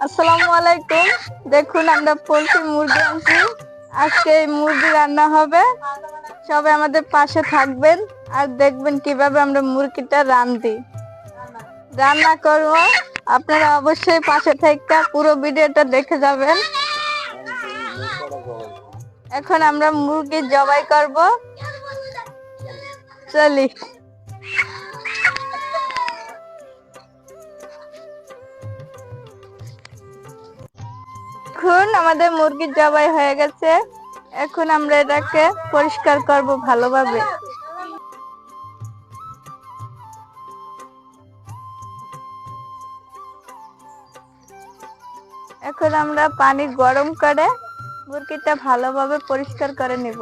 আসসালামু আলাইকুম। দেখুন আমরা পোল্ট্রি মুরগি আনছি। আজকে এই মুরগি রান্না হবে। সবাই আমাদের পাশে থাকবেন আর দেখবেন কিভাবে আমরা মুরগিটা রান্না করব। আপনারা অবশ্যই পাশে থেকে পুরো ভিডিওটা দেখে যাবেন। এখন আমরা মুরগি জবাই করব। চলি। এখন আমাদের মুরগি জবাই হয়ে গেছে। এখন আমরা এটাকে পরিষ্কার করব ভালোভাবে। এখন আমরা পানি গরম করে মুরগিটা ভালোভাবে পরিষ্কার করে নেব।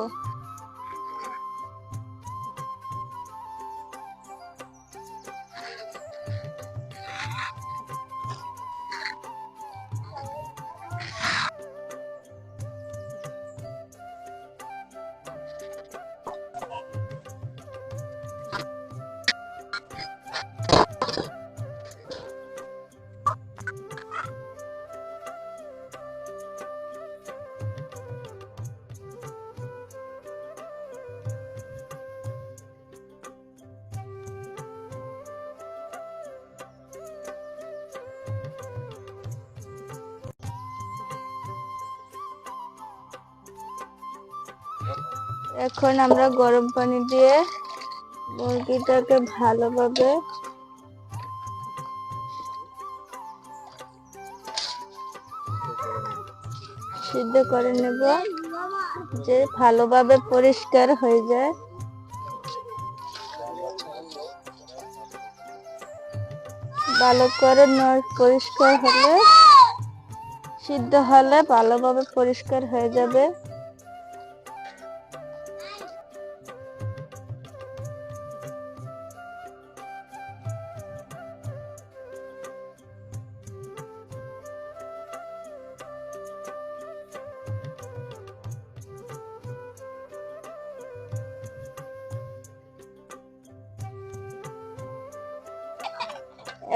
এখন আমরা গরম পানি দিয়ে মুরগিটাকে ভালোভাবে সিদ্ধ করে নেব, যে ভালোভাবে পরিষ্কার হয়ে যায়। ভালো করে পরিষ্কার হলে, সিদ্ধ হলে ভালোভাবে পরিষ্কার হয়ে যাবে।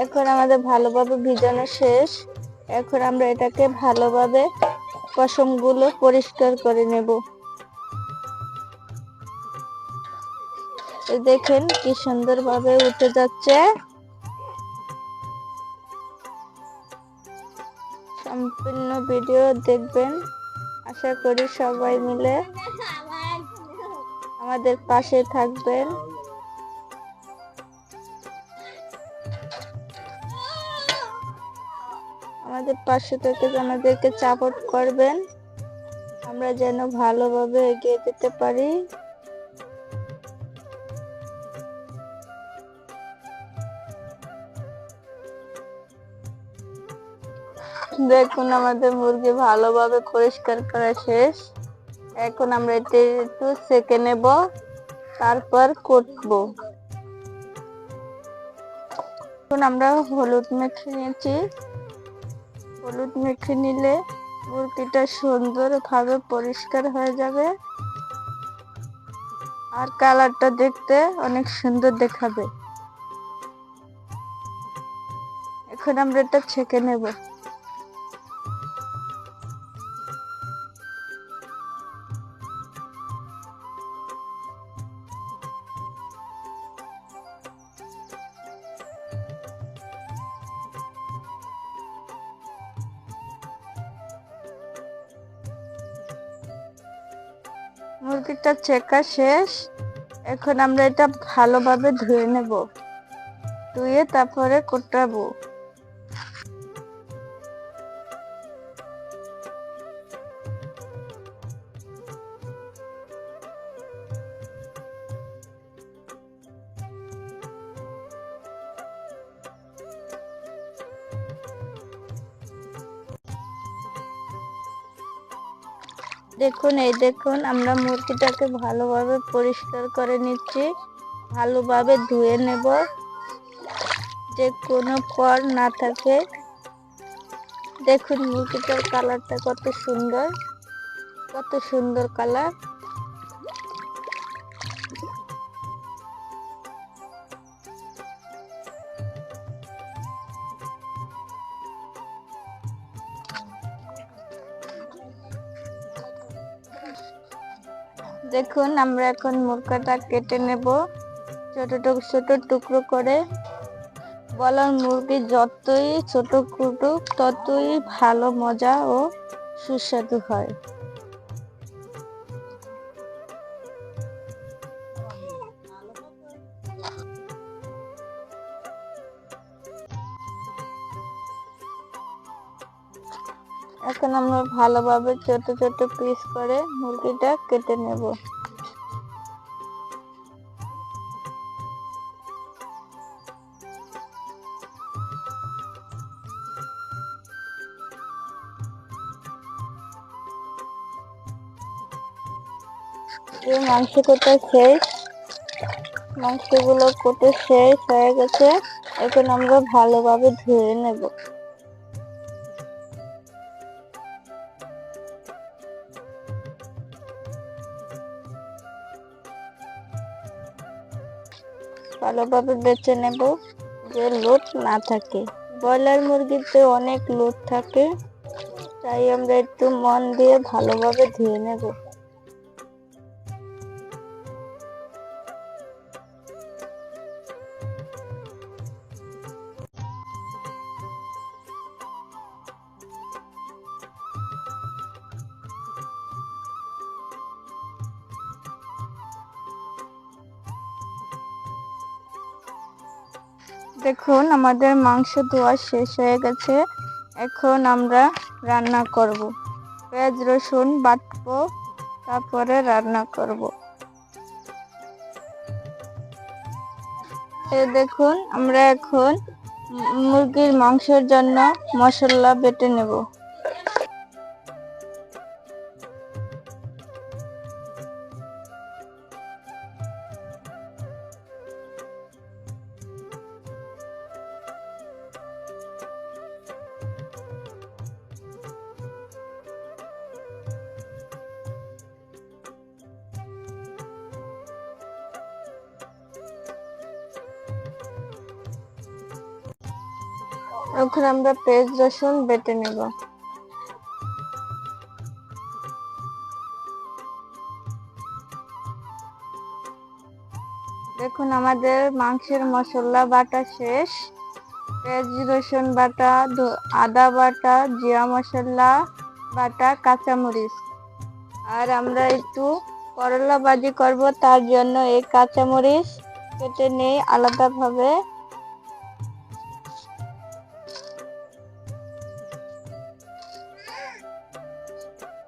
এখন আমাদের ভালোভাবে ভিজানো শেষ। এখন আমরা এটাকে ভালোভাবে পশমগুলো পরিষ্কার করে নেব। দেখেন কি সুন্দরভাবে উঠে যাচ্ছে। সম্পূর্ণ ভিডিও দেখবেন। আশা করি সবাই মিলে আমাদের পাশে থাকবেন। আমাদের পাশে থেকে আমাদেরকে সাপোর্ট করবেন, আমরা যেন ভালোভাবে এগিয়ে যেতে পারি। দেখুন আমাদের মুরগি ভালোভাবে পরিষ্কার করা শেষ। এখন আমরা এটা একটু সেকে নেব, তারপর কুটবো। এখন আমরা হলুদ মেখে নিয়েছি। হলুদ মেখে নিলে মুরগিটা সুন্দরভাবে পরিষ্কার হয়ে যাবে আর কালারটা দেখতে অনেক সুন্দর দেখাবে। এখন আমরা এটা ছেঁকে নেব। মুরগিটা ছেঁকা শেষ। এখন আমরা এটা ভালোভাবে ধুয়ে নেব, ধুয়ে তারপরে কুটাবো। দেখুন আমরা মুরগিটাকে ভালোভাবে পরিষ্কার করে নিচ্ছি, ভালোভাবে ধুয়ে নেব, যে কোনো পর না থাকে। দেখুন মুরগিটার কালারটা কত সুন্দর কালার। দেখুন আমরা এখন মুরগাটা কেটে নেব ছোট ছোট টুকরো করে। বলার মুরগি যতই ছোট কুটুক ততই ভালো মজা ও সুস্বাদু হয়। এখন আমরা ভালোভাবে ছোট ছোট পিস করে মুরগিটা কেটে নেব। এই মাংস কাটা শেষ, মাংসগুলো কেটে শেষ হয়ে গেছে। এখন আমরা ভালোভাবে ধুয়ে নেব। ভালোভাবে বেছে নেব যে লোট না থাকে। ব্রয়লার মুরগিতে অনেক লোট থাকে, তাই আমরা একটু মন দিয়ে ভালোভাবে ধুয়ে নেব। দেখুন আমাদের মাংস ধোয়া শেষ হয়ে গেছে। এখন আমরা রান্না করব। পেঁয়াজ রসুন বাটবো, তারপরে রান্না করব। দেখুন আমরা এখন মুরগির মাংসের জন্য মশলা বেটে নেব। এখন আমরা পেঁয়াজ রসুন বেটে নেব। দেখুন আমাদের মাংসের মশলা বাটা শেষ। পেঁয়াজ রসুন বাটা, আদা বাটা, জিরা মশলা বাটা, কাঁচামরিচ। আর আমরা একটু করলা ভাজি করব, তার জন্য এই কাঁচামরিচ কেটে নেই আলাদাভাবে।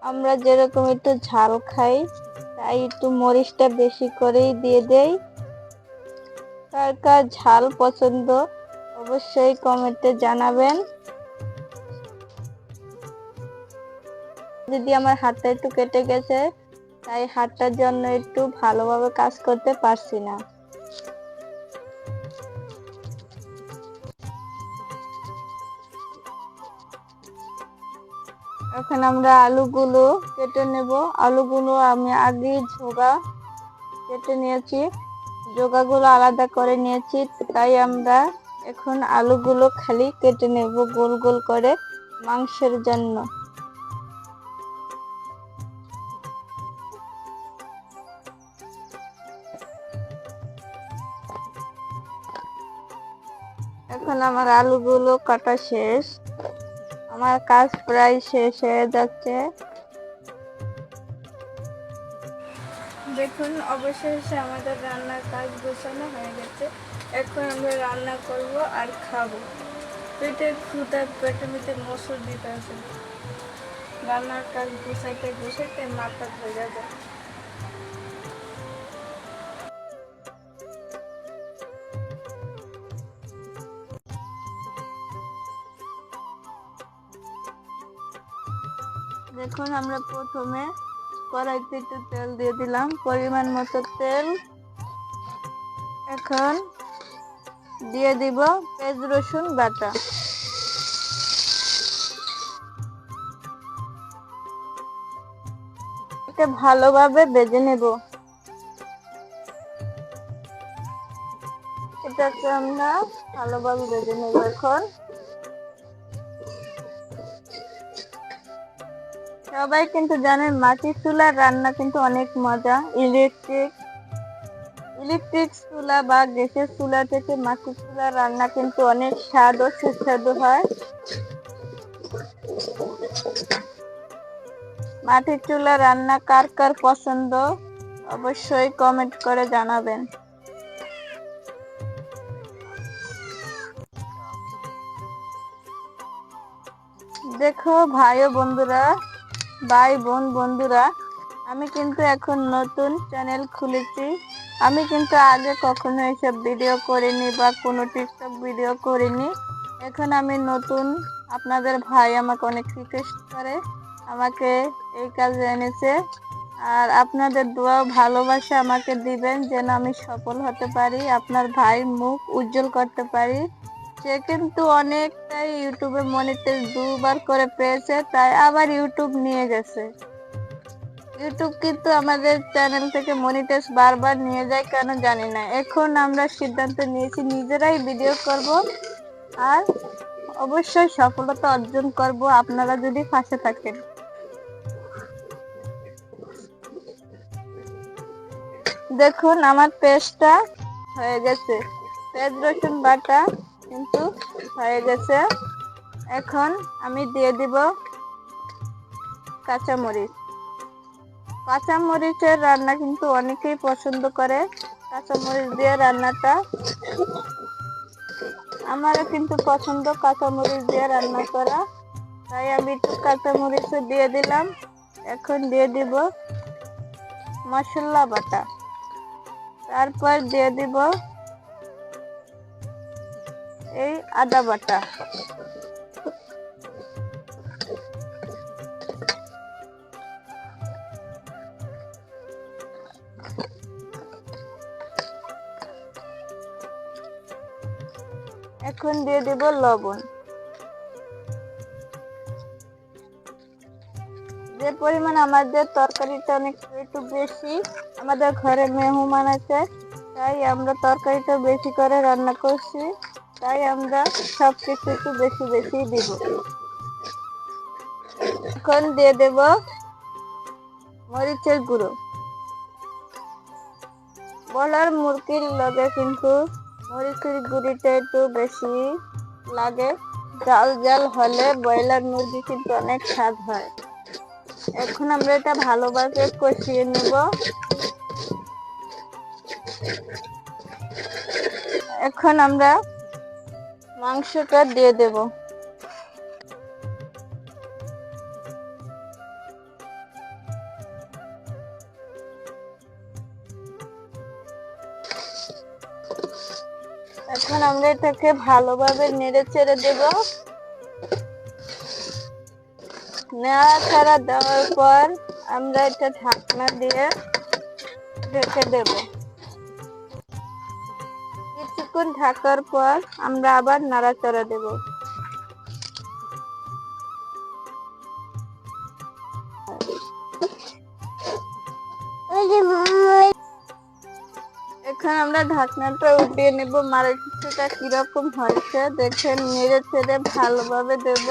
আমরা যেরকম একটু ঝাল খাই, তাই একটু মরিচটা বেশি করেই দিয়ে দেই। কার কার ঝাল পছন্দ অবশ্যই কমেন্টে জানাবেন। যদি আমার হাতটা একটু কেটে গেছে, তাই হাতটার জন্য একটু ভালোভাবে কাজ করতে পারছি না। এখন আমরা আলুগুলো কেটে নেব। আলুগুলো আমি আগে ঝোগা কেটে নিয়েছি, জোগাগুলো আলাদা করে নিয়েছি, তাই আমরা এখন আলুগুলো খালি কেটে নেব গোল গোল করে মাংসের জন্য। এখন আমার আলুগুলো কাটা শেষ, আমার কাজ প্রায় শেষ হয়ে যাচ্ছে। দেখুন অবশেষে আমাদের রান্নার কাজ গোছানো হয়ে গেছে। এখন আমরা রান্না করব আর খাবো। পেটের ক্ষুধায় পেটের মধ্যে মসুর দিতে আছে। রান্নার কাজ গোছাইতে গোছাইতে মাথা ধরে যাবে। দেখুন আমরা প্রথমে কড়াইতে একটু তেল দিয়ে দিলাম, পরিমাণ মতো তেল। এখন দিয়ে দিব পেঁয়াজ রসুন বাটা। এটা ভালোভাবে ভেজে নেব। এটাকে আমরা ভালোভাবে ভেজে নেব। এখন সবাই কিন্তু জানেন মাটির চুলার রান্না কিন্তু অনেক মজা। ইলেকট্রিক চুলা বা গ্যাসের চুলা থেকে মাটির চুলার রান্না কিন্তু অনেক স্বাদ ও সুস্বাদু হয়। মাটির চুলা রান্না কার কার পছন্দ অবশ্যই কমেন্ট করে জানাবেন। দেখো ভাই বোন বন্ধুরা, আমি কিন্তু এখন নতুন চ্যানেল খুলেছি। আমি কিন্তু আগে কখনো এসব ভিডিও করিনি বা কোনো টিকটক ভিডিও করিনি। এখন আমি নতুন, আপনাদের ভাই আমাকে অনেক রিকোয়েস্ট করে আমাকে এই কাজে এনেছে। আর আপনাদের দোয়া ভালোবাসা আমাকে দিবেন যেন আমি সফল হতে পারি, আপনার ভাইয়ের মুখ উজ্জ্বল করতে পারি। সে কিন্তু অনেকটাই ইউটিউবে মনিটাইজ 2বার করে পেয়েছে, তাই আবার ইউটিউব নিয়ে গেছে। ইউটিউব কিন্তু আমাদের চ্যানেল থেকে মনিটাইজ বারবার নিয়ে যায় কেন জানি না। এখন আমরা সিদ্ধান্ত নিয়েছি নিজেরাই ভিডিও করব আর অবশ্যই সফলতা অর্জন করব আপনারা যদি পাশে থাকেন। দেখুন আমার পেস্টটা হয়ে গেছে, পেঁয়াজ রসুন বাটা কিন্তু হয়ে গেছে। এখন আমি দিয়ে দিব কাঁচামরিচের রান্না কিন্তু অনেকেই পছন্দ করে। কাঁচামরিচ দিয়ে রান্নাটা আমারও কিন্তু পছন্দ, কাঁচামরিচ দিয়ে রান্না করা, তাই আমি একটু কাঁচামরিচ দিয়ে দিলাম। এখন দিয়ে দিব মশলা বাটা, তারপর দিয়ে দিব এই আদা বাটা। এখন দিয়ে দিব লবণ। যে পরিমাণ আমাদের তরকারিটা অনেক একটু বেশি, আমাদের ঘরে মেহমান আছে, তাই আমরা তরকারিটা বেশি করে রান্না করছি, তাই আমরা সবকিছু একটু বেশি বেশি দিব। এখন দিয়ে দেব মরিচের গুঁড়ো। ব্রয়লার মুরগির লগে কিন্তু মরিচের গুঁড়িটা একটু বেশি লাগে, জাল জাল হলে ব্রয়লার মুরগি কিন্তু অনেক স্বাদ হয়। এখন আমরা এটা ভালোভাবে কষিয়ে নেব। এখন আমরা মাংসটা দিয়ে দেব। এখন আমরা এটাকে ভালোভাবে নেড়ে চেড়ে দেব। নাড়াচাড়া দেওয়ার পর আমরা এটা ঢাকনা দিয়ে ঢেকে দেব। কিছুক্ষণ ঢাকার পর আমরা আবার নাড়াচাড়া দেব। এখন আমরা ঢাকনাটা উঠিয়ে নেব। মাংসটা কিরকম হয়েছে দেখেন, নেড়ে চেড়ে ভালোভাবে দেব।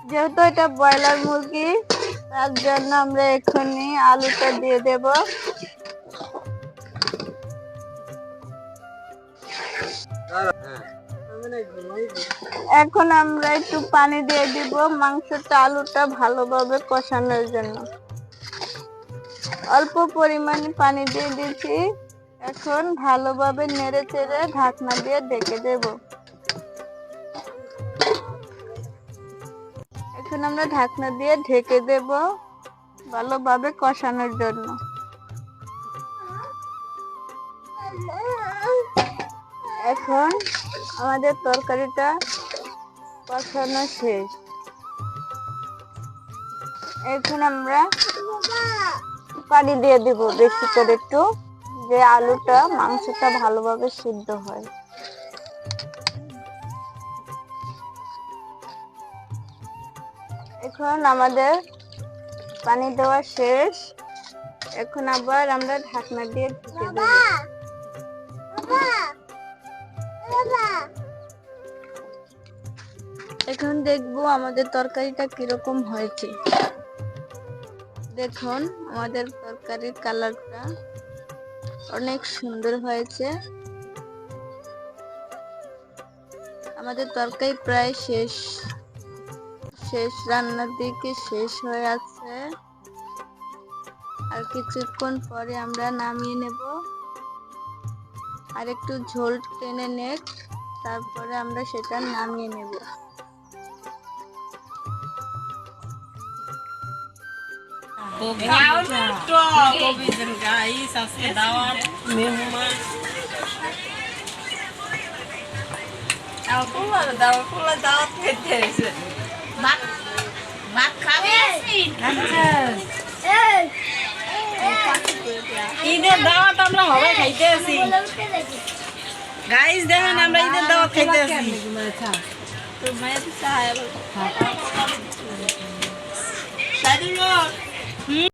যেহেতু এটা ব্রয়লার মুরগি, তার জন্য আমরা এখনই আলুটা দিয়ে দেব। এখন আমরা একটু পানি দিয়ে দিব মাংসটা আলুটা ভালোভাবে কষানোর জন্য। অল্প পরিমাণে পানি দিয়ে দিচ্ছি। এখন ভালোভাবে নেড়ে চেড়ে ঢাকনা দিয়ে ঢেকে দেব। এখন আমরা ঢাকনা দিয়ে ঢেকে দেব ভালোভাবে কষানোর জন্য। এখন আমাদের তরকারিটা কষানো শেষ। এখন আমরা পানি দিয়ে দিব বেশি করে একটু, যে আলুটা মাংসটা ভালোভাবে সিদ্ধ হয়। এখন আমাদের পানি দেওয়া শেষ। এখন আবার আমরা ঢাকনা দিয়ে ঢেকে দেব। এখন দেখবো আমাদের তরকারিটা কিরকম হয়েছে। দেখুন আমাদের তরকারির কালারটা অনেক সুন্দর হয়েছে। আমাদের তরকারি প্রায় শেষ রান্নার দিকে শেষ হয়ে আছে। আর কিছুক্ষণ পরে আমরা নামিয়ে নেব। আর একটু ঝোল টেনে নেক, তারপরে আমরা সেটা নামিয়ে নেব। ঈদের দাওয়াত আমরা সবাই খাইতে আছি। গাইস দেখেন আমরা ঈদের দাওয়াত খাইতে আছি।